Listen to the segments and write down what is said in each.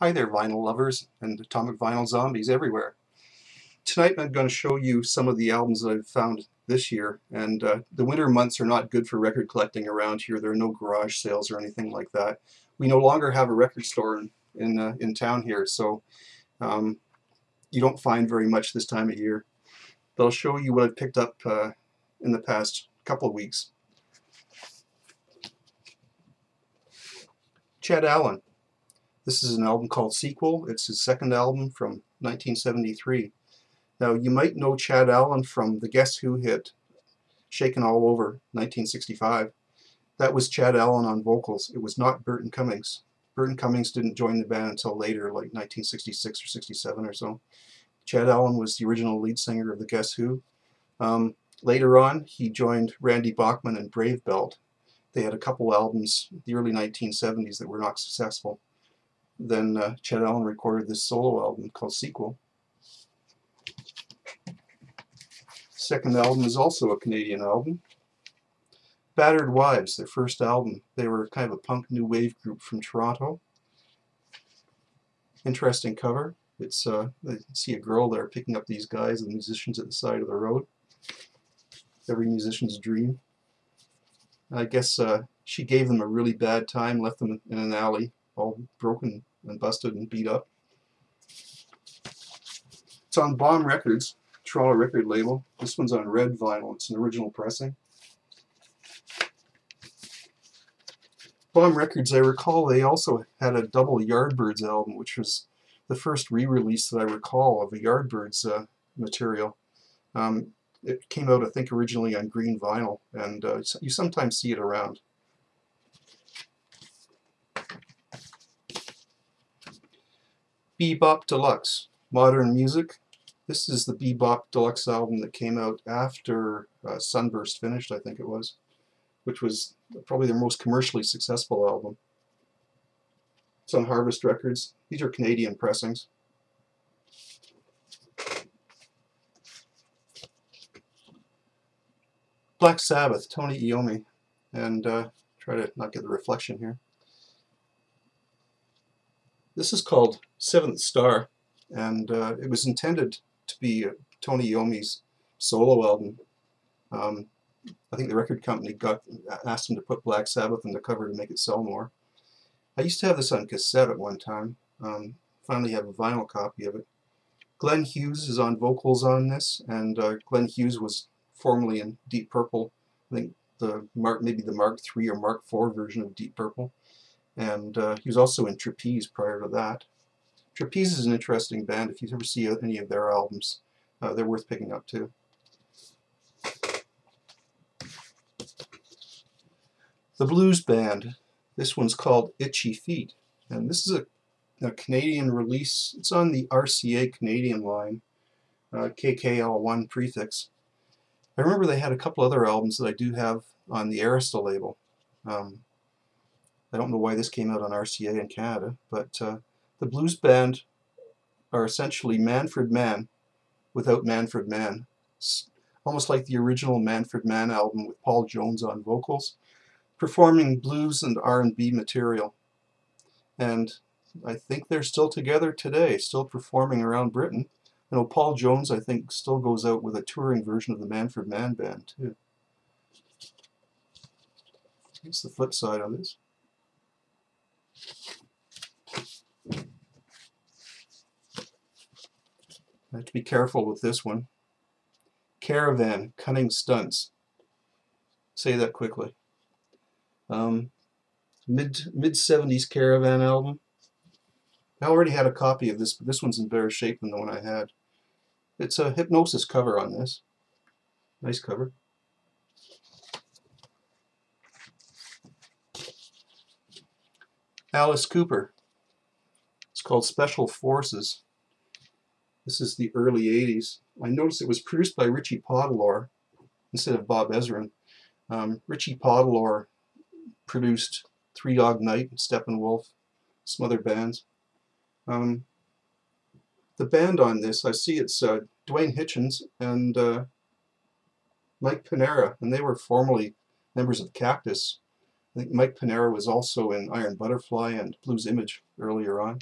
Hi there, vinyl lovers and atomic vinyl zombies everywhere. Tonight I'm going to show you some of the albums that I've found this year, and the winter months are not good for record collecting around here. There are no garage sales or anything like that. We no longer have a record store in town here, so um, you don't find very much this time of year. But I'll show you what I've picked up in the past couple of weeks. Chad Allen. This is an album called Sequel. It's his second album from 1973. Now, you might know Chad Allen from the Guess Who hit Shakin' All Over, 1965. That was Chad Allen on vocals. It was not Burton Cummings. Burton Cummings didn't join the band until later, like 1966 or 67 or so. Chad Allen was the original lead singer of the Guess Who. Later on, he joined Randy Bachman and Brave Belt. They had a couple albums in the early 1970s that were not successful. Then Chad Allen recorded this solo album called Sequel. Second album is also a Canadian album. Battered Wives, their first album. They were kind of a punk new wave group from Toronto. Interesting cover. It's you see a girl there picking up these guys, the musicians at the side of the road. Every musician's dream. I guess she gave them a really bad time, left them in an alley, all broken and busted and beat up. It's on Bomb Records, Toronto record label. This one's on red vinyl. It's an original pressing. Bomb Records, I recall, they also had a double Yardbirds album, which was the first re-release that I recall of a Yardbirds material. It came out, I think, originally on green vinyl, and you sometimes see it around. Bebop Deluxe, Modern Music. This is the Bebop Deluxe album that came out after Sunburst finished, I think it was, which was probably their most commercially successful album. It's on Harvest Records. These are Canadian pressings. Black Sabbath, Tony Iommi, and try to not get the reflection here. This is called Seventh Star, and it was intended to be Tony Iommi's solo album. I think the record company asked him to put Black Sabbath on the cover to make it sell more. I used to have this on cassette at one time. Finally have a vinyl copy of it. Glenn Hughes is on vocals on this, and Glenn Hughes was formerly in Deep Purple. I think maybe the Mark III or Mark IV version of Deep Purple. And he was also in Trapeze prior to that. Trapeze is an interesting band. If you ever see any of their albums, they're worth picking up too. The Blues Band. This one's called Itchy Feet. And this is a Canadian release. It's on the RCA Canadian line, KKL1 prefix. I remember they had a couple other albums that I do have on the Arista label. I don't know why this came out on RCA in Canada, but the Blues Band are essentially Manfred Mann without Manfred Mann. It's almost like the original Manfred Mann album with Paul Jones on vocals, performing blues and R&B material. And I think they're still together today, still performing around Britain. I know Paul Jones, I think, still goes out with a touring version of the Manfred Mann Band, too. That's the flip side of this. I have to be careful with this one. Caravan, Cunning Stunts. Say that quickly. Mid-70s Caravan album. I already had a copy of this, but this one's in better shape than the one I had. It's a Hypnosis cover on this. Nice cover. Alice Cooper. It's called Special Forces. This is the early 80s. I noticed it was produced by Richie Podolor instead of Bob Ezrin. Richie Podolor produced Three Dog Night, Steppenwolf, some other bands. The band on this, I see it's Dwayne Hitchens and Mike Panera, and they were formerly members of Cactus. I think Mike Panera was also in Iron Butterfly and Blues Image earlier on.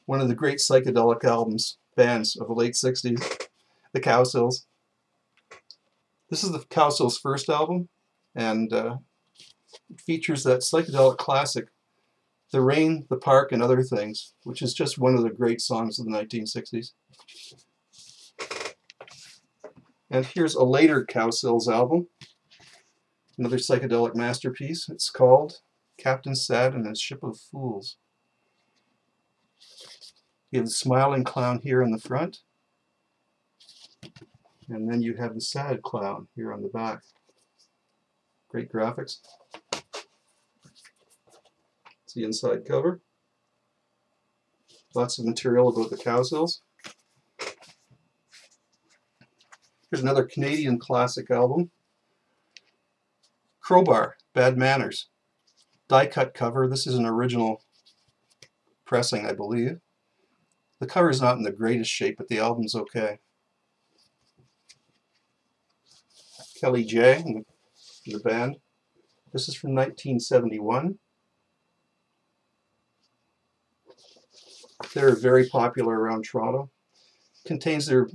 One of the great psychedelic bands of the late 60s, the Cowsills. This is the Cowsills' first album, and it features that psychedelic classic, The Rain, the Park, and Other Things, which is just one of the great songs of the 1960s. And here's a later Cowsills album, another psychedelic masterpiece. It's called Captain Sad and His Ship of Fools. You have the smiling clown here in the front, and then you have the sad clown here on the back. Great graphics. It's the inside cover. Lots of material about the Cowsills. Here's another Canadian classic album. Crowbar, Bad Manners. Die-cut cover. This is an original pressing, I believe. The cover is not in the greatest shape, but the album's okay. Kelly J and the band. This is from 1971. They're very popular around Toronto. Contains their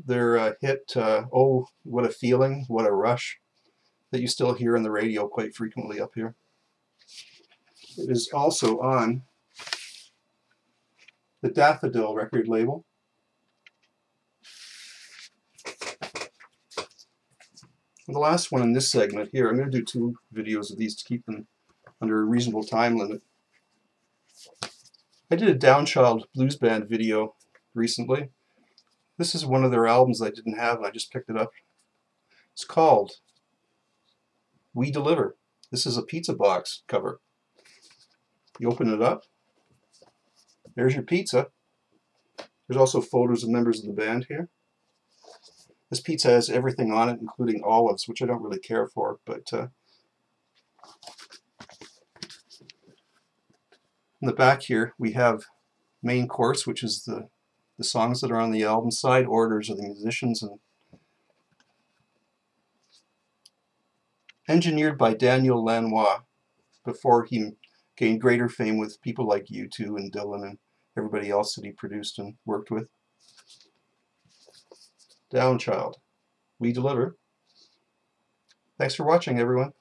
hit, Oh, What a Feeling, What a Rush, that you still hear on the radio quite frequently up here. It is also on the Daffodil record label. And the last one in this segment here, I'm going to do 2 videos of these to keep them under a reasonable time limit. I did a Downchild Blues Band video recently. This is one of their albums I didn't have and I just picked it up. It's called We Deliver. This is a pizza box cover. You open it up. There's your pizza. There's also photos of members of the band here. This pizza has everything on it, including olives, which I don't really care for, but in the back here we have main course, which is the songs that are on the album, side orders of the musicians, and engineered by Daniel Lanois before he gained greater fame with people like U2 and Dylan and everybody else that he produced and worked with. Downchild, We Deliver. Thanks for watching, everyone.